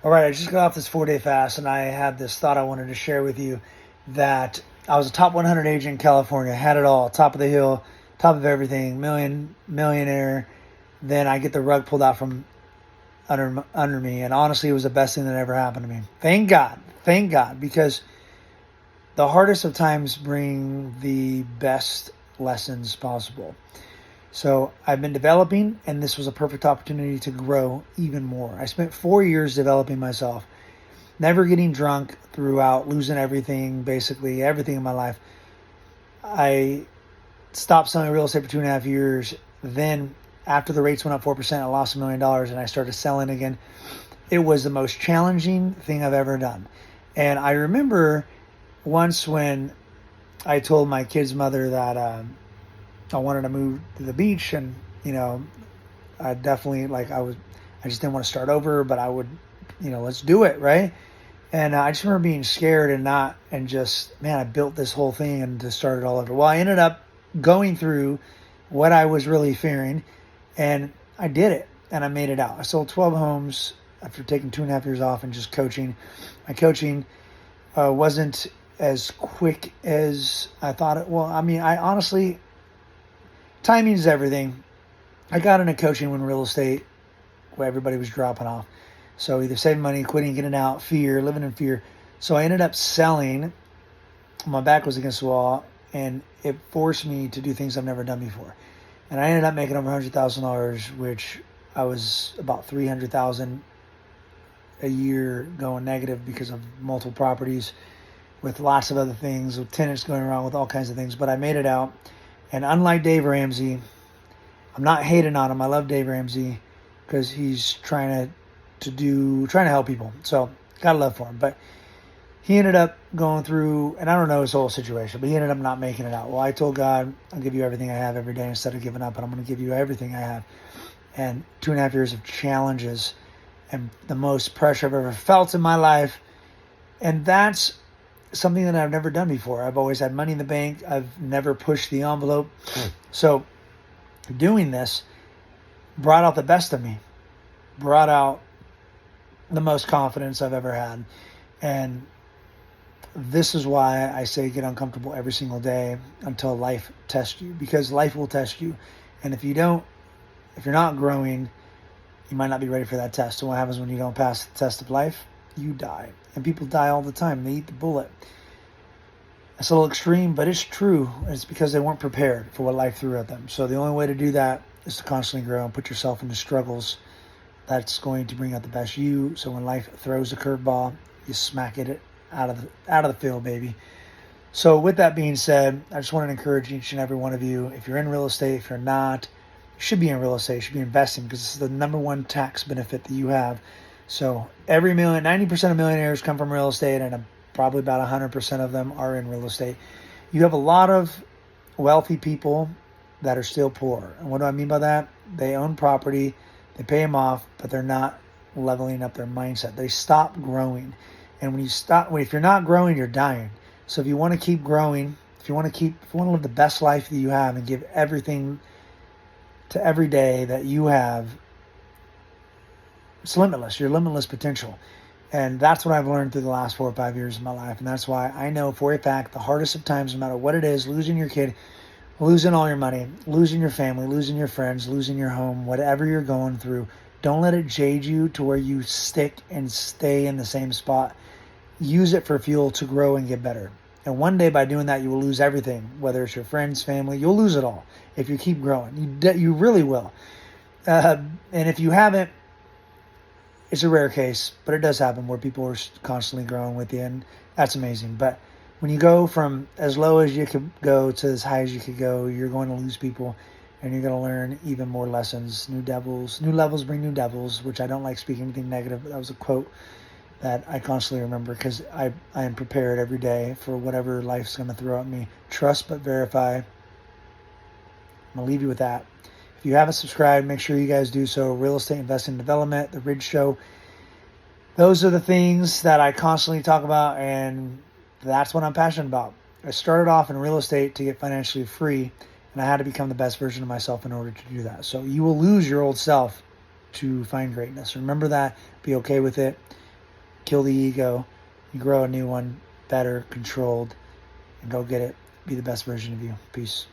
All right, I just got off this 4-day fast and I had this thought I wanted to share with you that I was a top 100 agent in California, had it all, top of the hill, top of everything, millionaire. Then I get the rug pulled out from under me, and honestly, it was the best thing that ever happened to me. Thank God, because the hardest of times bring the best lessons possible. So I've been developing, and this was a perfect opportunity to grow even more. I spent 4 years developing myself, never getting drunk throughout, losing everything, basically everything in my life. I stopped selling real estate for 2.5 years. Then, after the rates went up 4%, I lost $1 million and I started selling again. It was the most challenging thing I've ever done. And I remember once when I told my kid's mother that I wanted to move to the beach, and I definitely I just didn't want to start over, but I would, let's do it, right? And I just remember being scared and just, man, I built this whole thing and just started all over. Well, I ended up going through what I was really fearing, and I did it, and I made it out. I sold 12 homes after taking 2.5 years off and just coaching. My coaching wasn't as quick as I thought it. Well, I mean, I honestly, timing is everything. I got into coaching when real estate, where everybody was dropping off. So either saving money, quitting, getting out, fear, living in fear. So I ended up selling. My back was against the wall, and it forced me to do things I've never done before. And I ended up making over $100,000, which I was about $300,000 a year going negative because of multiple properties, with lots of other things, with tenants going around, with all kinds of things. But I made it out. And unlike Dave Ramsey, I'm not hating on him. I love Dave Ramsey because he's trying to help people. So got a love for him. But he ended up going through, and I don't know his whole situation, but he ended up not making it out. Well, I told God, I'll give you everything I have every day instead of giving up, and I'm going to give you everything I have. And 2.5 years of challenges and the most pressure I've ever felt in my life. And that's something that I've never done before. I've always had money in the bank. I've never pushed the envelope. So doing this brought out the best of me, brought out the most confidence I've ever had. And this is why I say get uncomfortable every single day until life tests you, because life will test you. And if you're not growing, you might not be ready for that test. And what happens when you don't pass the test of life? You die. And people die all the time. They eat the bullet. It's a little extreme, but it's true. It's because they weren't prepared for what life threw at them. So the only way to do that is to constantly grow and put yourself into struggles. That's going to bring out the best you. So when life throws a curveball, you smack it out of the field, baby. So with that being said, I just want to encourage each and every one of you, if you're in real estate, if you're not, you should be in real estate, you should be investing, because this is the number one tax benefit that you have. So 90% of millionaires come from real estate, and probably about 100% of them are in real estate. You have a lot of wealthy people that are still poor. And what do I mean by that? They own property, they pay them off, but they're not leveling up their mindset. They stop growing. And if you're not growing, you're dying. So if you want to keep growing, if you want to live the best life that you have and give everything to every day that you have, it's limitless. Your limitless potential. And that's what I've learned through the last 4 or 5 years of my life. And that's why I know for a fact the hardest of times, no matter what it is, losing your kid, losing all your money, losing your family, losing your friends, losing your home, whatever you're going through, don't let it jade you to where you stick and stay in the same spot. Use it for fuel to grow and get better. And one day by doing that, you will lose everything, whether it's your friends, family, you'll lose it all if you keep growing. You really will. And if you haven't, it's a rare case, but it does happen where people are constantly growing with you, and that's amazing. But when you go from as low as you could go to as high as you could go, you're going to lose people, and you're going to learn even more lessons. New levels bring new devils, which I don't like speaking anything negative, but that was a quote that I constantly remember, because I am prepared every day for whatever life's going to throw at me. Trust but verify. I'm going to leave you with that. If you haven't subscribed, make sure you guys do so. Real Estate Investing Development, The Ridge Show. Those are the things that I constantly talk about, and that's what I'm passionate about. I started off in real estate to get financially free, and I had to become the best version of myself in order to do that. So you will lose your old self to find greatness. Remember that. Be okay with it. kill the ego, you grow a new one, better, controlled, and go get it. Be the best version of you. Peace.